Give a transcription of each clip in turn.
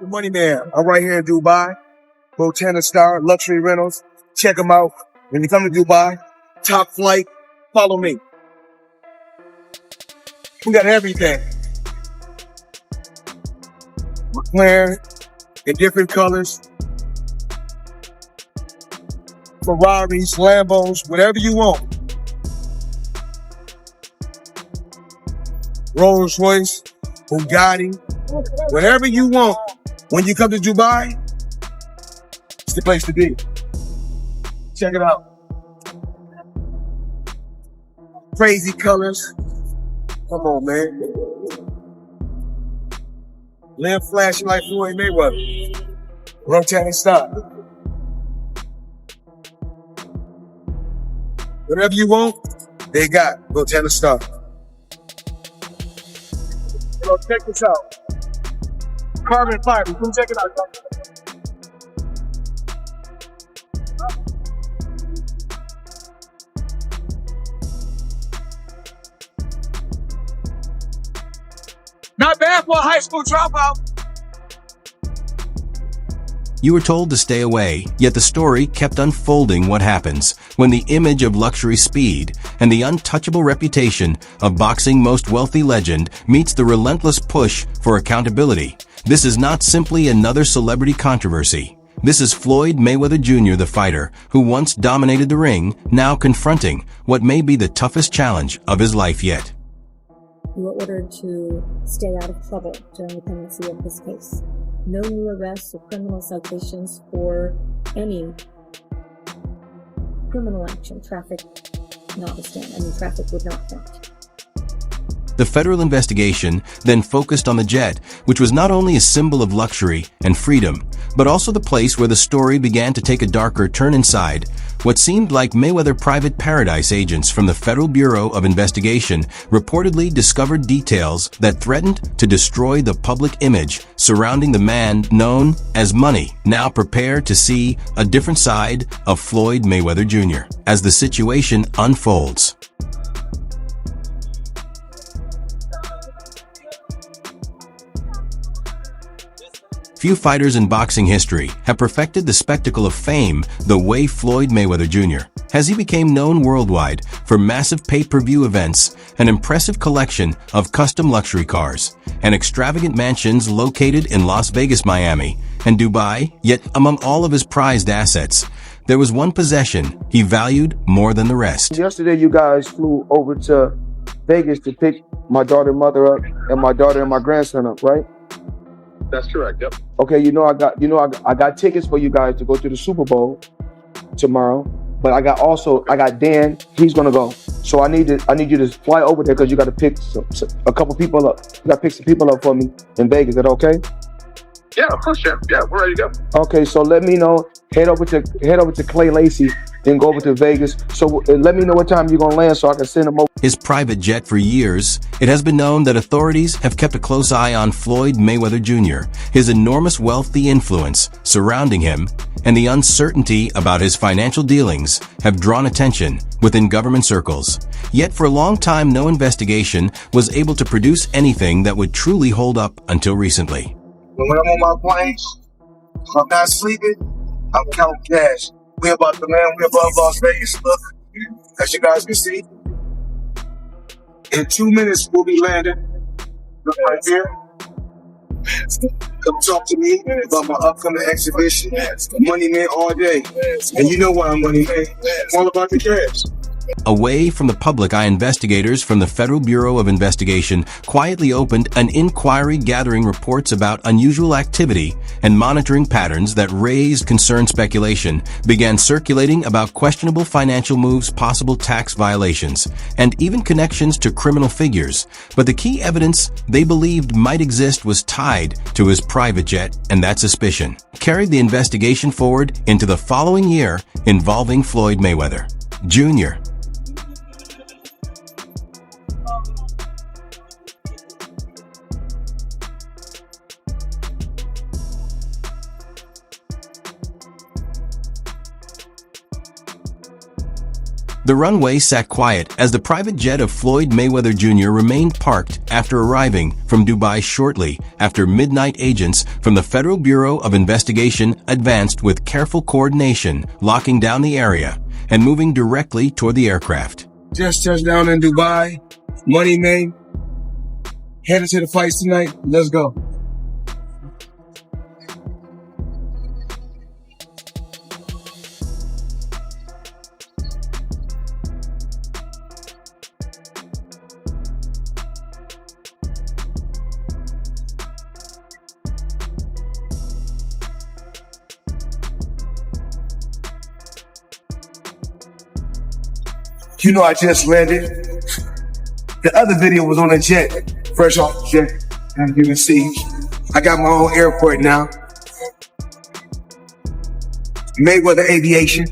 The Money Man. I'm right here in Dubai. Botana Star, Luxury Rentals. Check them out. When you come to Dubai, top flight, follow me. We got everything. McLaren in different colors. Ferraris, Lambos, whatever you want. Rolls Royce, Bugatti, whatever you want. When you come to Dubai, it's the place to be. Check it out. Crazy colors. Come on, man. Live flashing like Floyd Mayweather. Rotating stop. Whatever you want, they got. Rotating stop. Yo, check this out. Carbon fiber. Come check it out. Not bad for a high school dropout. You were told to stay away, yet the story kept unfolding. What happens when the image of luxury speed and the untouchable reputation of boxing most wealthy legend meets the relentless push for accountability? This is not simply another celebrity controversy. This is Floyd Mayweather Jr., the fighter who once dominated the ring, now confronting what may be the toughest challenge of his life yet. You were ordered to stay out of trouble during the pendency of this case. No new arrests or criminal citations for any criminal action, traffic notwithstanding. Traffic would not count. The federal investigation then focused on the jet, which was not only a symbol of luxury and freedom, but also the place where the story began to take a darker turn inside. What seemed like Mayweather private paradise agents from the Federal Bureau of Investigation reportedly discovered details that threatened to destroy the public image surrounding the man known as Money. Now prepare to see a different side of Floyd Mayweather Jr. as the situation unfolds. Few fighters in boxing history have perfected the spectacle of fame the way Floyd Mayweather Jr. has. He became known worldwide for massive pay-per-view events, an impressive collection of custom luxury cars, and extravagant mansions located in Las Vegas, Miami, and Dubai. Yet among all of his prized assets, there was one possession he valued more than the rest. Yesterday, you guys flew over to Vegas to pick my daughter and mother up, and my daughter and my grandson up, right? That's correct. Yep. Okay, I got tickets for you guys to go to the Super Bowl tomorrow, but I got Dan. He's gonna go. So I need you to fly over there because you got to pick a couple people up. You got to pick some people up for me in Vegas. Is that okay? Yeah, of course, Champ. Yeah, we're ready to go. Okay, so let me know. Head over to Clay Lacey, then go over to Vegas. So let me know what time you're gonna land so I can send them over. His private jet. For years, it has been known that authorities have kept a close eye on Floyd Mayweather Jr., his enormous wealth, the influence surrounding him, and the uncertainty about his financial dealings have drawn attention within government circles. Yet for a long time, no investigation was able to produce anything that would truly hold up until recently. When I'm on my plane, if I'm not sleeping, I'm counting cash. We're above Las Vegas. Look, as you guys can see, in 2 minutes we'll be landing. Look right there. Come talk to me about my upcoming exhibition, Money Man all day. And you know why I'm Money Man. It's all about the cash. Away from the public eye, investigators from the Federal Bureau of Investigation quietly opened an inquiry gathering reports about unusual activity and monitoring patterns that raised concern. Speculation began circulating about questionable financial moves, possible tax violations, and even connections to criminal figures. But the key evidence they believed might exist was tied to his private jet, and that suspicion carried the investigation forward into the following year involving Floyd Mayweather Jr. The runway sat quiet as the private jet of Floyd Mayweather Jr. remained parked after arriving from Dubai shortly after midnight agents from the Federal Bureau of Investigation advanced with careful coordination, locking down the area and moving directly toward the aircraft. Just touched down in Dubai. Money made. Headed to the fights tonight. Let's go. You know I just landed. The other video was on a jet, fresh off the jet. As you can see, I got my own airport now. Mayweather Aviation.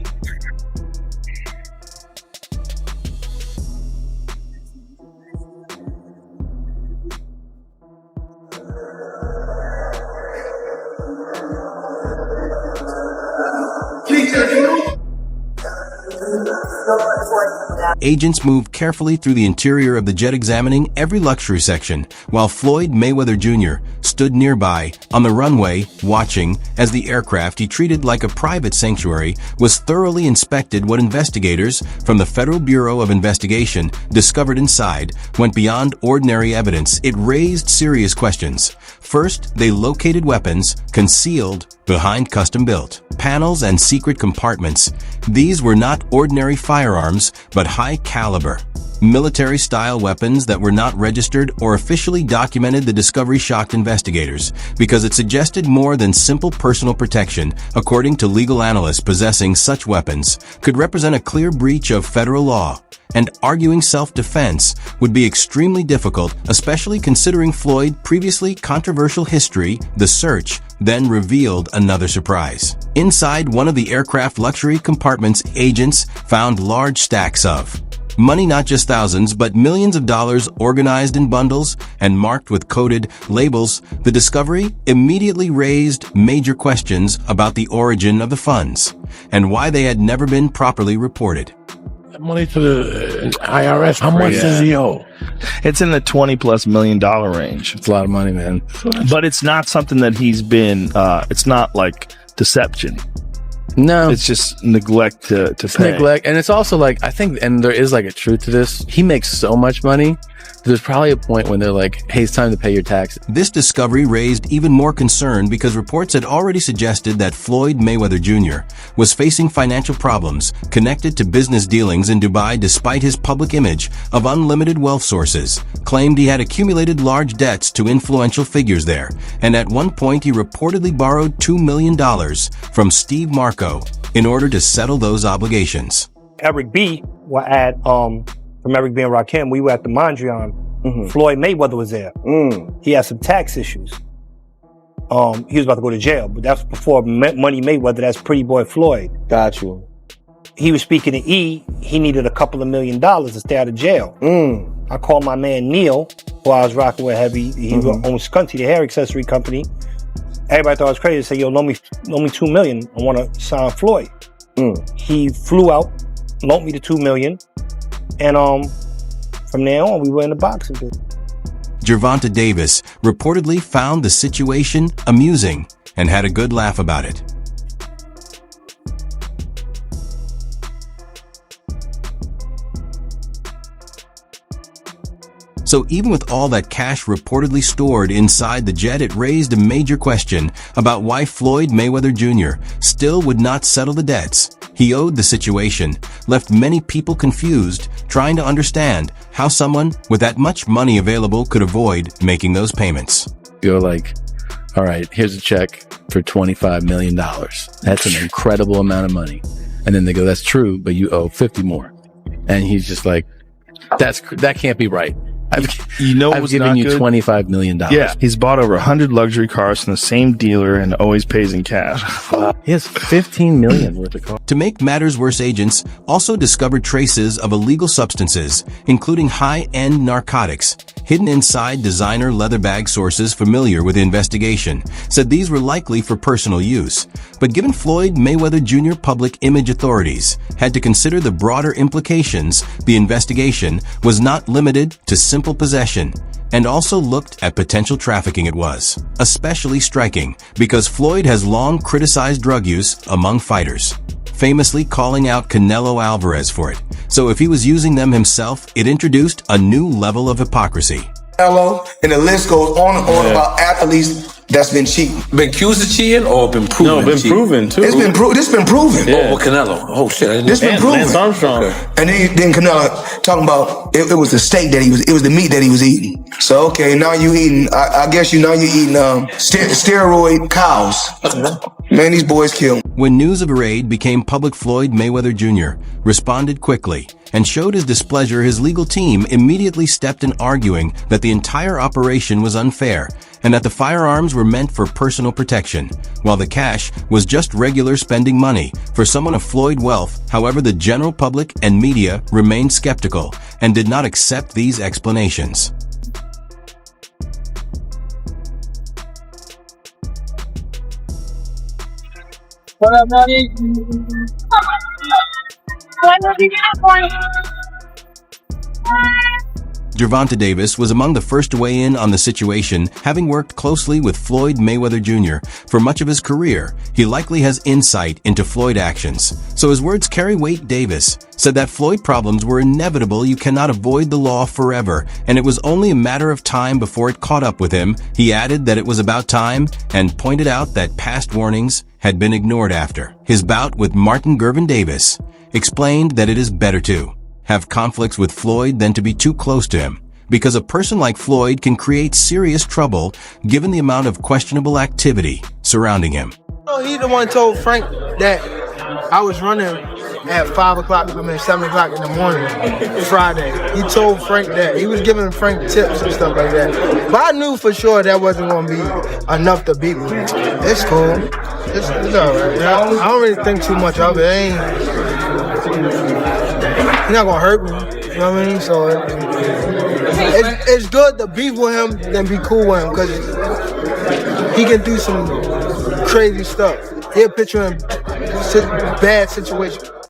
Agents moved carefully through the interior of the jet, examining every luxury section, while Floyd Mayweather Jr. stood nearby on the runway, watching as the aircraft he treated like a private sanctuary was thoroughly inspected. What investigators from the Federal Bureau of Investigation discovered inside went beyond ordinary evidence. It raised serious questions. First, they located weapons concealed behind custom-built panels and secret compartments. These were not ordinary firearms, but high-caliber, military-style weapons that were not registered or officially documented. The discovery shocked investigators because it suggested more than simple personal protection. According to legal analysts, possessing such weapons could represent a clear breach of federal law, and arguing self-defense would be extremely difficult, especially considering Floyd's previously controversial history. The search then revealed another surprise. Inside one of the aircraft luxury compartments, agents found large stacks of money, not just thousands, but millions of dollars, organized in bundles and marked with coded labels. The discovery immediately raised major questions about the origin of the funds and why they had never been properly reported. Money to the IRS. How much does he owe? It's in the $20+ million range. It's a lot of money, man. But it's not something that he's been, it's not like deception. No. It's just neglect to pay. Neglect. And it's also like, I think, and there is like a truth to this. He makes so much money. There's probably a point when they're like, hey, it's time to pay your taxes. This discovery raised even more concern because reports had already suggested that Floyd Mayweather Jr. was facing financial problems connected to business dealings in Dubai. Despite his public image of unlimited wealth, sources claimed he had accumulated large debts to influential figures there, and at one point he reportedly borrowed $2 million from Steve Marco in order to settle those obligations. Eric B. were at from Eric B. and Rakim, we were at the Mondrian. Floyd Mayweather was there. He had some tax issues. He was about to go to jail, but that's before Money Mayweather. That's Pretty Boy Floyd. Got you. He was speaking to E. He needed a couple of $1 million to stay out of jail. I called my man Neil, who I was rocking with heavy. He owns Scunty, the hair accessory company. Everybody thought I was crazy. They said, yo, loan me $2 million. I want to sign Floyd. He flew out, loaned me the $2 million. And from there on, we were in the boxing business. Gervonta Davis reportedly found the situation amusing and had a good laugh about it. So even with all that cash reportedly stored inside the jet, it raised a major question about why Floyd Mayweather Jr. still would not settle the debts he owed. The situation left many people confused, trying to understand how someone with that much money available could avoid making those payments. You're like, all right, here's a check for $25 million. That's an incredible amount of money. And then they go, that's true, but you owe 50 more. And he's just like, that can't be right. I've given you $25 million. Yeah, he's bought over 100 luxury cars from the same dealer and always pays in cash. He has $15 million worth of cars. To make matters worse, agents also discovered traces of illegal substances, including high-end narcotics, hidden inside designer leather bag. Sources familiar with the investigation said these were likely for personal use. But given Floyd Mayweather Jr. public image, authorities had to consider the broader implications. The investigation was not limited to simple possession and also looked at potential trafficking. It was especially striking because Floyd has long criticized drug use among fighters, famously calling out Canelo Alvarez for it. So if he was using them himself, it introduced a new level of hypocrisy. And the list goes on and on about athletes that's been cheating. Been accused of cheating or been proven? No, been proven too. It's been proven. Yeah. Oh, well, Canelo. Oh shit! This been proven. Lance Armstrong. Okay. And then Canelo talking about it was the steak that it was the meat that he was eating. So okay, now you eating. I guess you're eating steroid cows. Man, these boys kill. When news of a raid became public, Floyd Mayweather Jr. responded quickly and showed his displeasure. His legal team immediately stepped in, arguing that the entire operation was unfair and that the firearms were meant for personal protection, while the cash was just regular spending money for someone of Floyd's wealth. However, the general public and media remained skeptical and did not accept these explanations. What up, buddy? Gervonta Davis was among the first to weigh in on the situation. Having worked closely with Floyd Mayweather Jr. for much of his career, he likely has insight into Floyd actions, so his words carry weight. Davis said that Floyd problems were inevitable. You cannot avoid the law forever, and it was only a matter of time before it caught up with him. He added that it was about time and pointed out that past warnings had been ignored. After his bout with Martin Gervin, Davis explained that it is better to have conflicts with Floyd than to be too close to him, because a person like Floyd can create serious trouble given the amount of questionable activity surrounding him. He the one told Frank that I was running at 7 o'clock in the morning, Friday. He told Frank that. He was giving Frank tips and stuff like that. But I knew for sure that wasn't going to be enough to beat me. It's cool. It's all right. I don't really think too much of it. He's not going to hurt me. You know what I mean? So it's good to beef with him than be cool with him, because he can do some crazy stuff. He'll put you in bad situations.